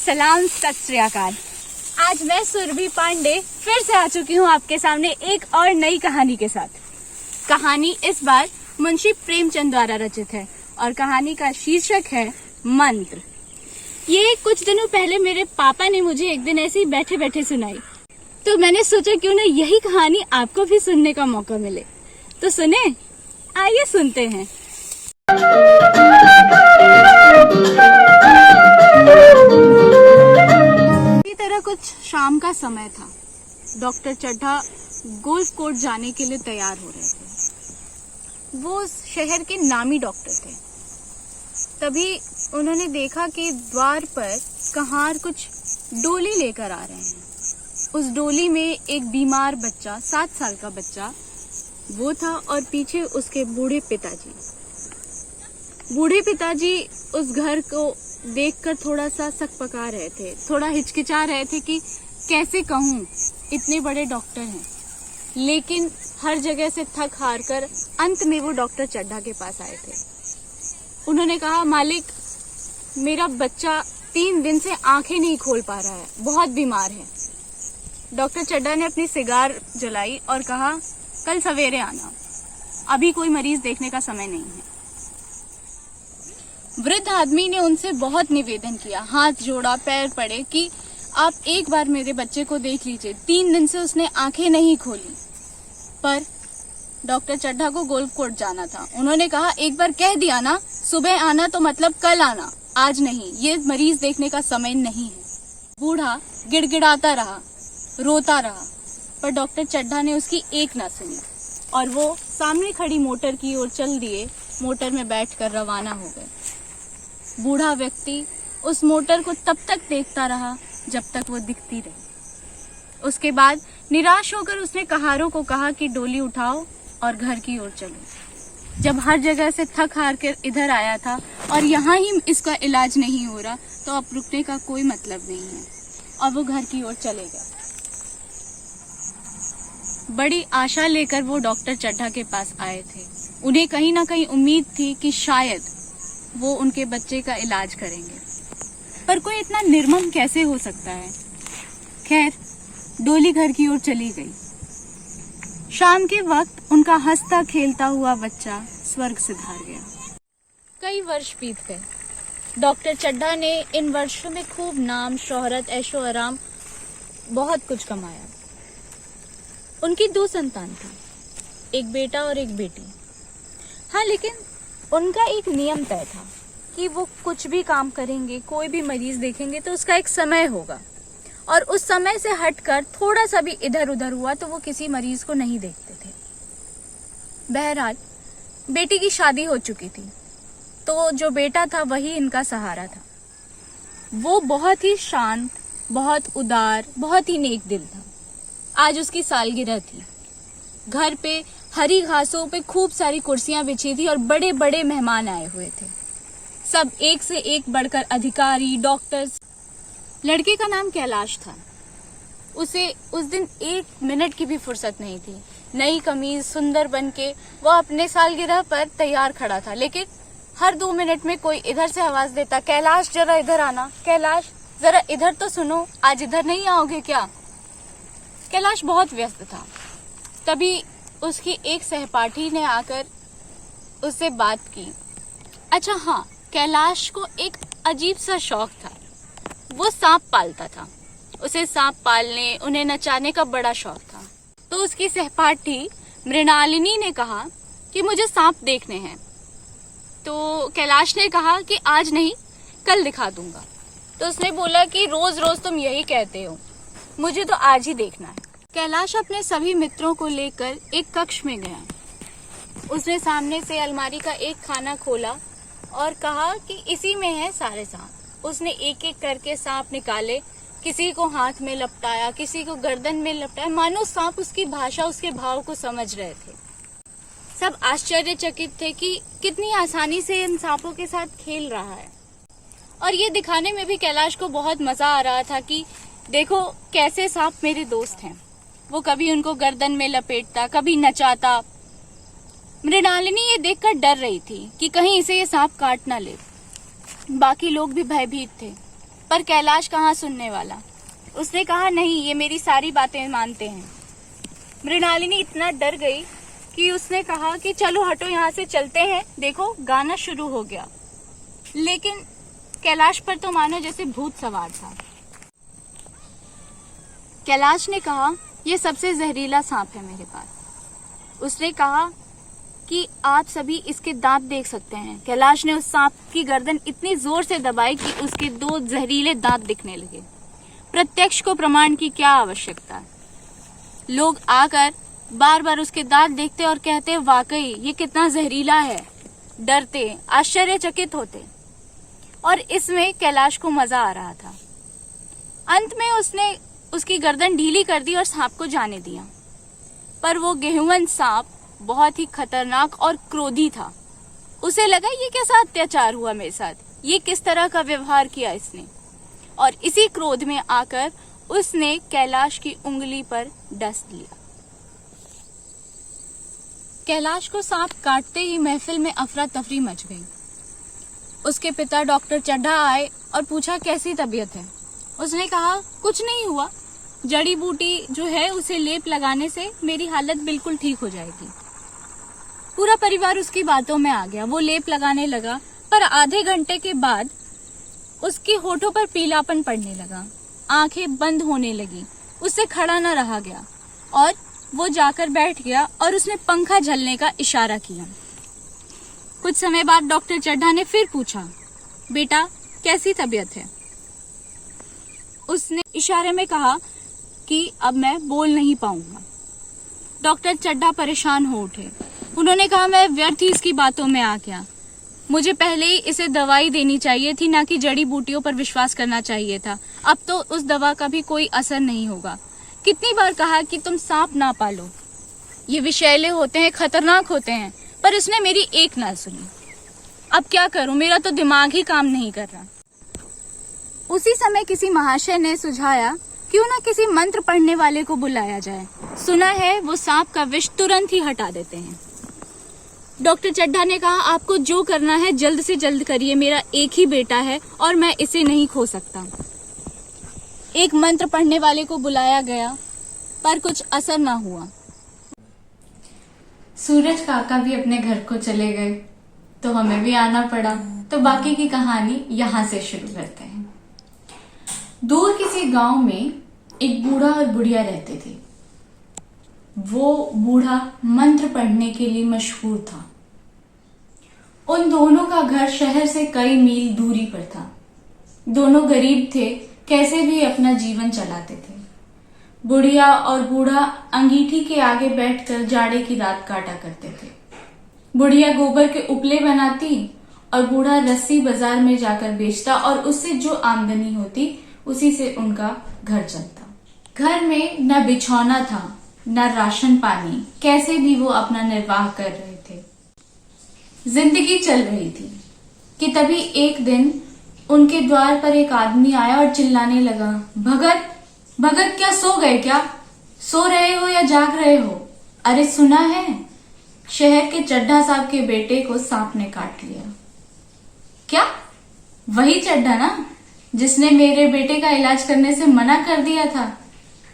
सलाम, सत श्री अकाल। आज मैं सुरभि पांडे फिर से आ चुकी हूँ आपके सामने एक और नई कहानी के साथ। कहानी इस बार मुंशी प्रेमचंद द्वारा रचित है और कहानी का शीर्षक है मंत्र। ये कुछ दिनों पहले मेरे पापा ने मुझे एक दिन ऐसे ही बैठे बैठे सुनाई, तो मैंने सोचा क्यों ना यही कहानी आपको भी सुनने का मौका मिले। तो सुने, आइए सुनते हैं। इसी तरह कुछ शाम का समय था। डॉक्टर चड्ढा गोल्फ कोर्स जाने के लिए तैयार हो रहे थे। वो उस शहर के नामी डॉक्टर थे। तभी उन्होंने देखा कि द्वार पर कहार कुछ डोली लेकर आ रहे हैं। उस डोली में एक बीमार बच्चा, 7 साल का बच्चा वो था और पीछे उसके बूढ़े पिताजी। बूढ़े पिताजी उस घर को देखकर थोड़ा सा सकपका रहे थे, थोड़ा हिचकिचा रहे थे कि कैसे कहूँ, इतने बड़े डॉक्टर हैं। लेकिन हर जगह से थक हार कर अंत में वो डॉक्टर चड्ढा के पास आए थे। उन्होंने कहा, मालिक, मेरा बच्चा 3 दिन से आंखें नहीं खोल पा रहा है, बहुत बीमार है। डॉक्टर चड्ढा ने अपनी सिगार जलाई और कहा, कल सवेरे आना, अभी कोई मरीज देखने का समय नहीं है। वृद्ध आदमी ने उनसे बहुत निवेदन किया, हाथ जोड़ा, पैर पड़े कि आप एक बार मेरे बच्चे को देख लीजिए, 3 दिन से उसने आंखें नहीं खोली। पर डॉक्टर चड्ढा को गोल्फ कोर्स जाना था। उन्होंने कहा, एक बार कह दिया ना, सुबह आना तो मतलब कल आना, आज नहीं, ये मरीज देखने का समय नहीं है। बूढ़ा गिड़गिड़ाता रहा, रोता रहा, पर डॉक्टर चड्ढा ने उसकी एक ना सुनी और वो सामने खड़ी मोटर की ओर चल दिए। मोटर में बैठकर रवाना हो गए। बूढ़ा व्यक्ति उस मोटर को तब तक देखता रहा जब तक वो दिखती रही। उसके बाद निराश होकर उसने कहारों को कहा कि डोली उठाओ और घर की ओर चलो। जब हर जगह से थक हार कर इधर आया था और यहाँ ही इसका इलाज नहीं हो रहा, तो अब रुकने का कोई मतलब नहीं है और वो घर की ओर चले गए। बड़ी आशा लेकर वो डॉक्टर चड्ढा के पास आए थे। उन्हें कहीं ना कहीं उम्मीद थी कि शायद वो उनके बच्चे का इलाज करेंगे, पर कोई इतना निर्मम कैसे हो सकता है। खैर, डोली घर की ओर चली गई। शाम के वक्त उनका हंसता खेलता हुआ बच्चा स्वर्ग सिधार गया। कई वर्ष बीत गए। डॉक्टर चड्ढा ने इन वर्षों में खूब नाम, शोहरत, ऐशो आराम, बहुत कुछ कमाया। उनकी 2 संतान थी, एक बेटा और एक बेटी। हाँ, लेकिन उनका एक नियम तय था कि वो कुछ भी काम करेंगे, कोई भी मरीज देखेंगे तो उसका एक समय होगा, और उस समय से हटकर थोड़ा सा भी इधर उधर हुआ तो वो किसी मरीज को नहीं देखते थे। बहरहाल, बेटी की शादी हो चुकी थी, तो जो बेटा था वही इनका सहारा था। वो बहुत ही शांत, बहुत उदार, बहुत ही नेक दिल था। आज उसकी सालगिरह थी। घर पे हरी घासों पे खूब सारी कुर्सियां बिछी थी और बड़े बड़े मेहमान आए हुए थे। सब एक से एक बढ़कर अधिकारी, डॉक्टर्स। लड़के का नाम कैलाश था। उसे उस दिन 1 मिनट की भी फुर्सत नहीं थी। नई कमीज सुंदर बनके वो अपने सालगिरह पर तैयार खड़ा था, लेकिन हर 2 मिनट में कोई इधर से आवाज देता, कैलाश जरा इधर आना, कैलाश जरा इधर तो सुनो, आज इधर नहीं आओगे क्या। कैलाश बहुत व्यस्त था। तभी उसकी एक सहपाठी ने आकर उससे बात की। अच्छा हाँ, कैलाश को एक अजीब सा शौक था। वो सांप पालता था। उसे सांप पालने, उन्हें नचाने का बड़ा शौक था। तो उसकी सहपाठी मृणालिनी ने कहा कि मुझे सांप देखने हैं। तो कैलाश ने कहा कि आज नहीं, कल दिखा दूंगा। तो उसने बोला कि रोज रोज तुम यही कहते हो, मुझे तो आज ही देखना है। कैलाश अपने सभी मित्रों को लेकर एक कक्ष में गया। उसने सामने से अलमारी का एक खाना खोला और कहा कि इसी में है सारे सांप। उसने एक एक करके सांप निकाले, किसी को हाथ में लपटाया, किसी को गर्दन में लपटाया, मानो सांप उसकी भाषा, उसके भाव को समझ रहे थे। सब आश्चर्यचकित थे कि कितनी आसानी से इन सांपों के साथ खेल रहा है। और ये दिखाने में भी कैलाश को बहुत मजा आ रहा था कि देखो कैसे सांप मेरे दोस्त हैं। वो कभी उनको गर्दन में लपेटता, कभी नचाता। मृणालिनी ये देखकर डर रही थी कि कहीं इसे ये सांप काट ना ले। बाकी लोग भी भयभीत थे। पर कैलाश कहाँ सुनने वाला। उसने कहा नहीं, ये मेरी सारी बातें मानते हैं। मृणालिनी इतना डर गई कि उसने कहा कि चलो हटो यहाँ से, चलते हैं। देखो गाना शुरू हो गया, लेकिन कैलाश पर तो मानो जैसे भूत सवार था। कैलाश ने कहा ये सबसे जहरीला सांप है मेरे पास। उसने कहा कि आप सभी इसके दांत देख सकते हैं। कैलाश ने उस सांप की गर्दन इतनी जोर से दबाई कि उसके 2 जहरीले दांत दिखने लगे। प्रत्यक्ष को प्रमाण की क्या आवश्यकता। लोग आकर बार बार उसके दांत देखते और कहते वाकई ये कितना जहरीला है। डरते, आश्चर्यचकित होते, और इसमें कैलाश को मजा आ रहा था। अंत में उसने उसकी गर्दन ढीली कर दी और सांप को जाने दिया। पर वो गेहूं सांप बहुत ही खतरनाक और क्रोधी था। उसे लगा ये कैसा अत्याचार हुआ मेरे साथ, ये किस तरह का व्यवहार किया इसने। और इसी क्रोध में आकर उसने कैलाश की उंगली पर डस लिया। कैलाश को सांप काटते ही महफिल में अफरा तफरी मच गई। उसके पिता डॉक्टर चड्ढा आए और पूछा कैसी तबीयत है। उसने कहा कुछ नहीं हुआ, जड़ी बूटी जो है उसे लेप लगाने से मेरी हालत बिल्कुल ठीक हो जाएगी। पूरा परिवार उसकी बातों में आ गया। वो लेप लगाने लगा, पर आधे घंटे के बाद उसके होठों पर पीलापन पड़ने लगा, आंखें बंद होने लगी, उससे खड़ा न रहा गया और वो जाकर बैठ गया और उसने पंखा झलने का इशारा किया। कुछ समय बाद डॉक्टर चड्ढा ने फिर पूछा बेटा कैसी तबीयत है। उसने इशारे में कहा कि अब मैं बोल नहीं पाऊंगा। डॉक्टर चड्ढा परेशान हो उठे। उन्होंने कहा मैं व्यर्थ ही इसकी बातों में आ गया, मुझे पहले ही इसे दवाई देनी चाहिए थी, ना कि जड़ी बूटियों पर विश्वास करना चाहिए था। अब तो उस दवा का भी कोई असर नहीं होगा। कितनी बार कहा कि तुम सांप ना पालो, ये विषैले होते हैं, खतरनाक होते हैं, पर इसने मेरी एक ना सुनी। अब क्या करूं, मेरा तो दिमाग ही काम नहीं कर रहा। उसी समय किसी महाशय ने सुझाया क्यों ना किसी मंत्र पढ़ने वाले को बुलाया जाए, सुना है वो सांप का विष तुरंत ही हटा देते हैं। डॉक्टर चड्ढा ने कहा आपको जो करना है जल्द से जल्द करिए, मेरा एक ही बेटा है और मैं इसे नहीं खो सकता। एक मंत्र पढ़ने वाले को बुलाया गया, पर कुछ असर ना हुआ। सूरज काका भी अपने घर को चले गए, तो हमें भी आना पड़ा। तो बाकी की कहानी यहाँ से शुरू करते हैं। दूर किसी गांव में एक बूढ़ा और बुढ़िया रहते थे। वो बूढ़ा मंत्र पढ़ने के लिए मशहूर था। उन दोनों का घर शहर से कई मील दूरी पर था। दोनों गरीब थे, कैसे भी अपना जीवन चलाते थे। बुढ़िया और बूढ़ा अंगीठी के आगे बैठकर जाड़े की रात काटा करते थे। बुढ़िया गोबर के उपले बनाती और बूढ़ा रस्सी बाजार में जाकर बेचता, और उससे जो आमदनी होती उसी से उनका घर चलता। घर में न बिछौना था न राशन पानी, कैसे भी वो अपना निर्वाह कर रहे थे। जिंदगी चल रही थी कि तभी एक दिन उनके द्वार पर एक आदमी आया और चिल्लाने लगा, भगत भगत क्या सो गए क्या? सो रहे हो या जाग रहे हो? अरे सुना है शहर के चड्ढा साहब के बेटे को सांप ने काट लिया। क्या? वही चड्ढा ना जिसने मेरे बेटे का इलाज करने से मना कर दिया था।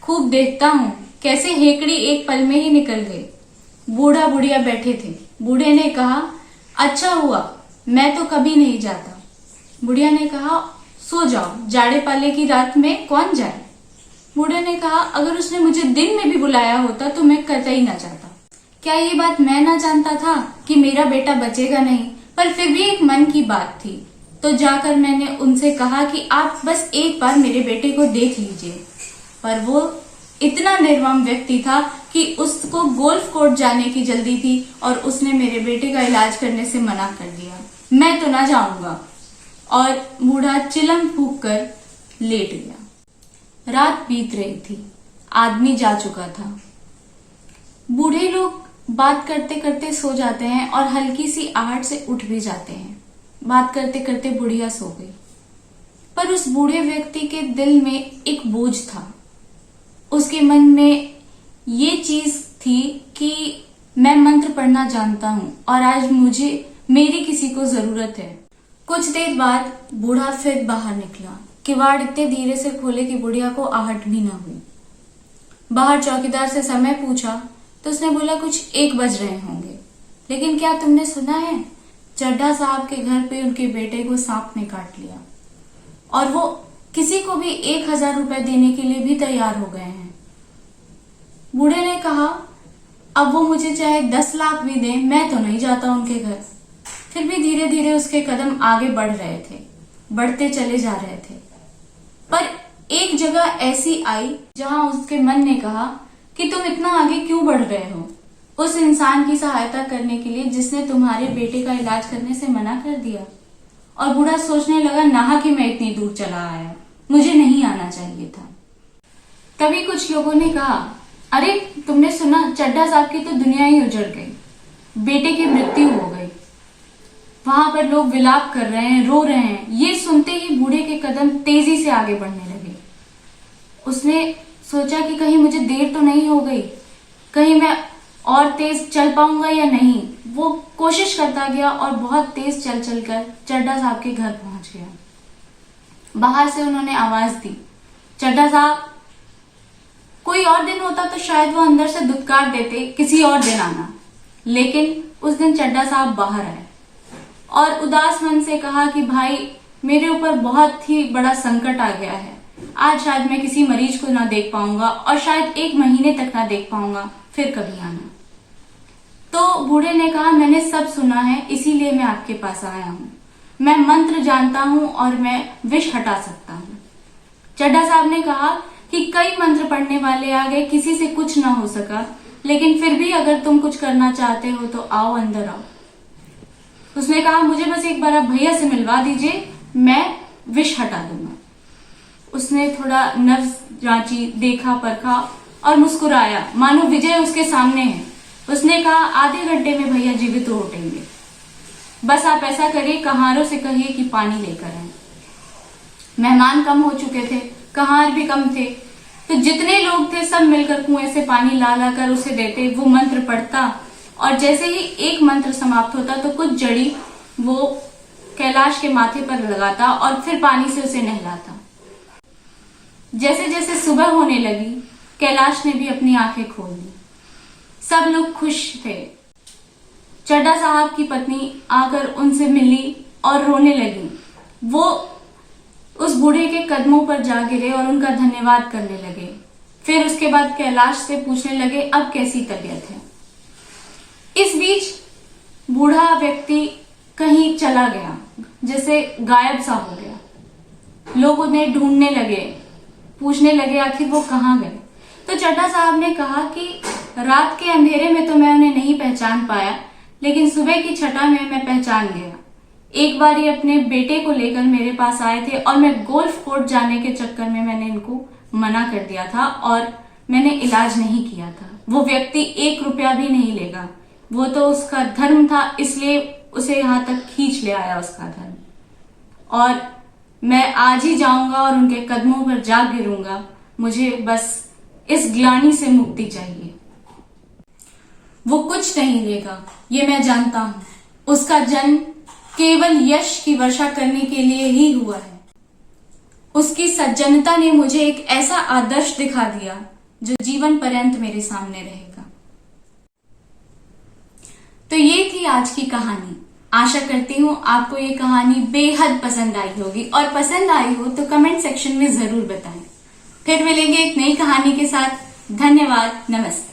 खूब देखता हूँ कैसे हेकड़ी एक पल में ही निकल गई। बूढ़ा बुढ़िया बैठे थे। बूढ़े ने कहा अच्छा हुआ, मैं तो कभी नहीं जाता। बुढ़िया ने कहा सो जाओ, जाड़े पाले की रात में कौन जाए। बूढ़े ने कहा अगर उसने मुझे दिन में भी बुलाया होता तो मैं कतई ना जाता। क्या ये बात मैं ना जानता था कि मेरा बेटा बचेगा नहीं, पर फिर भी एक मन की बात थी। तो जाकर मैंने उनसे कहा कि आप बस एक बार मेरे बेटे को देख लीजिए। पर वो इतना निर्मम व्यक्ति था कि उसको गोल्फ कोर्ट जाने की जल्दी थी और उसने मेरे बेटे का इलाज करने से मना कर दिया। मैं तो ना जाऊंगा। और बूढ़ा चिलम फूंक कर लेट गया। रात बीत रही थी, आदमी जा चुका था। बूढ़े लोग बात करते करते सो जाते हैं और हल्की सी आहट से उठ भी जाते हैं। बात करते करते बुढ़िया सो गई, पर उस बूढ़े व्यक्ति के दिल में एक बोझ था। उसके मन में ये चीज थी कि मैं मंत्र पढ़ना जानता हूं और आज मुझे मेरी किसी को जरूरत है। कुछ देर बाद बूढ़ा फिर बाहर निकला किवाड़ इतने धीरे से खोले कि बुढ़िया को आहट भी ना हुई। बाहर चौकीदार से समय पूछा तो उसने बोला कुछ 1 बज रहे होंगे। लेकिन क्या तुमने सुना है, चड्ढा साहब के घर पे उनके बेटे को सांप ने काट लिया और वो किसी को भी 1000 रुपए देने के लिए भी तैयार हो गए हैं। बूढ़े ने कहा अब वो मुझे चाहे 10 लाख भी दें, मैं तो नहीं जाता उनके घर। फिर भी धीरे धीरे उसके कदम आगे बढ़ रहे थे, बढ़ते चले जा रहे थे। पर एक जगह ऐसी आई जहां उसके मन ने कहा कि तुम इतना आगे क्यों बढ़ रहे हो, उस इंसान की सहायता करने के लिए जिसने तुम्हारे बेटे का इलाज करने से मना कर दिया। और बूढ़ा सोचने लगा, नहा कि मैं इतनी दूर चला आया, मुझे नहीं आना चाहिए था। तभी कुछ लोगों ने कहा, अरे तुमने सुना, चड्ढा साहब की तो दुनिया ही उजड़ गई, बेटे की मृत्यु हो गई। वहां पर लोग विलाप कर रहे हैं, रो रहे हैं। ये सुनते ही बूढ़े के कदम तेजी से आगे बढ़ने लगे। उसने सोचा कि कहीं मुझे देर तो नहीं हो गई, कहीं मैं और तेज चल पाऊंगा या नहीं। वो कोशिश करता गया और बहुत तेज चल चलकर चड्ढा साहब के घर पहुंच गया। बाहर से उन्होंने आवाज दी, चड्ढा साहब। कोई और दिन होता तो शायद वो अंदर से दुत्कार देते, किसी और दिन आना। लेकिन उस दिन चड्ढा साहब बाहर आए और उदास मन से कहा कि भाई मेरे ऊपर बहुत ही बड़ा संकट आ गया है, आज शायद मैं किसी मरीज को ना देख पाऊंगा और शायद 1 महीने तक ना देख पाऊंगा, फिर कभी आना। तो बूढ़े ने कहा, मैंने सब सुना है, इसीलिए मैं आपके पास आया हूँ। मैं मंत्र जानता हूँ और मैं विष हटा सकता हूँ। चड्ढा साहब ने कहा कि कई मंत्र पढ़ने वाले आ गए, किसी से कुछ ना हो सका, लेकिन फिर भी अगर तुम कुछ करना चाहते हो तो आओ, अंदर आओ। उसने कहा, मुझे बस एक बार आप भैया से मिलवा दीजिए, मैं विष हटा दूंगा। उसने थोड़ा नर्स जांची, देखा परखा और मुस्कुराया, मानो विजय उसके सामने है। उसने कहा, आधे घंटे में भैया जीवित हो उठेंगे, बस आप ऐसा करिए, कहारों से कहिए कि पानी लेकर आए। मेहमान कम हो चुके थे, कहार भी कम थे, तो जितने लोग थे सब मिलकर कुएं से पानी ला ला कर उसे देते। वो मंत्र पढ़ता और जैसे ही एक मंत्र समाप्त होता तो कुछ जड़ी वो कैलाश के माथे पर लगाता और फिर पानी से उसे नहलाता। जैसे जैसे सुबह होने लगी, कैलाश ने भी अपनी आंखें खोल ली। सब लोग खुश थे। चड्ढा साहब की पत्नी आकर उनसे मिली और रोने लगी। वो उस बूढ़े के कदमों पर जा गिरे और उनका धन्यवाद करने लगे। फिर उसके बाद कैलाश से पूछने लगे, अब कैसी तबीयत है। इस बीच बूढ़ा व्यक्ति कहीं चला गया, जैसे गायब सा हो गया। लोग उन्हें ढूंढने लगे, पूछने लगे आखिर वो कहाँ गए। तो चड्ढा साहब ने कहा कि रात के अंधेरे में तो मैं उन्हें नहीं पहचान पाया, लेकिन सुबह की छटा में मैं पहचान गया। एक बार ये अपने बेटे को लेकर मेरे पास आए थे और मैं गोल्फ कोर्ट जाने के चक्कर में मैंने इनको मना कर दिया था और मैंने इलाज नहीं किया था। वो व्यक्ति 1 रुपया भी नहीं लेगा, वो तो उसका धर्म था, इसलिए उसे यहां तक खींच ले आया उसका धर्म। और मैं आज ही जाऊंगा और उनके कदमों पर जा गिरूंगा। मुझे बस इस ग्लानि से मुक्ति चाहिए। वो कुछ नहीं लेगा, ये मैं जानता हूं। उसका जन्म केवल यश की वर्षा करने के लिए ही हुआ है। उसकी सज्जनता ने मुझे एक ऐसा आदर्श दिखा दिया जो जीवन पर्यंत मेरे सामने रहेगा। तो ये थी आज की कहानी। आशा करती हूँ आपको ये कहानी बेहद पसंद आई होगी, और पसंद आई हो तो कमेंट सेक्शन में जरूर बताएं। फिर मिलेंगे एक नई कहानी के साथ। धन्यवाद, नमस्ते।